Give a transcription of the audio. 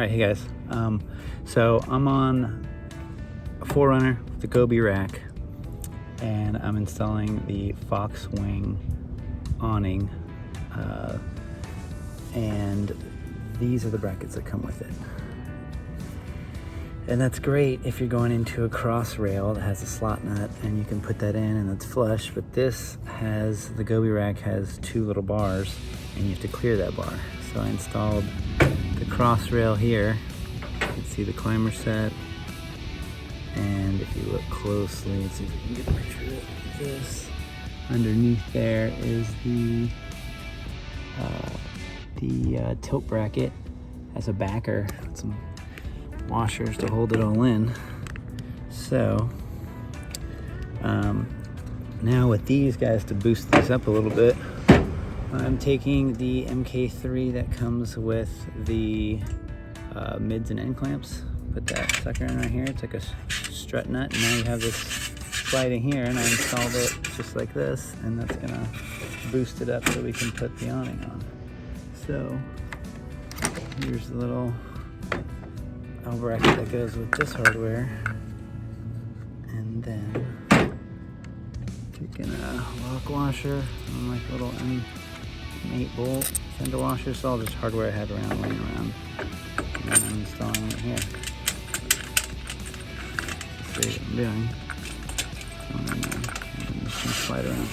Alright, hey guys. So I'm on a 4Runner, the Gobi Rack, and I'm installing the Foxwing Awning, and these are the brackets that come with it. And that's great if you're going into a CrossRail that has a slot nut and you can put that in and it's flush, but this has, the Gobi Rack has two little bars and you have to clear that bar. So I installed the CrossRail here. You can see the climber set, and if you look closely, let's see if we can get a picture of this. Underneath there is the tilt bracket. Has a backer with some washers to hold it all in. So now with these guys, to boost these up a little bit, I'm taking the MK3 that comes with the mids and end clamps, put that sucker in right here. It's like a strut nut, and now you have this sliding here, and I installed it just like this, and that's gonna boost it up so we can put the awning on. So here's the little bracket that goes with this hardware, and then taking a lock washer on like a little M8 bolt fender washer. So all this hardware I had laying around, and then I'm installing it here. See what I'm doing. And then just gonna slide around.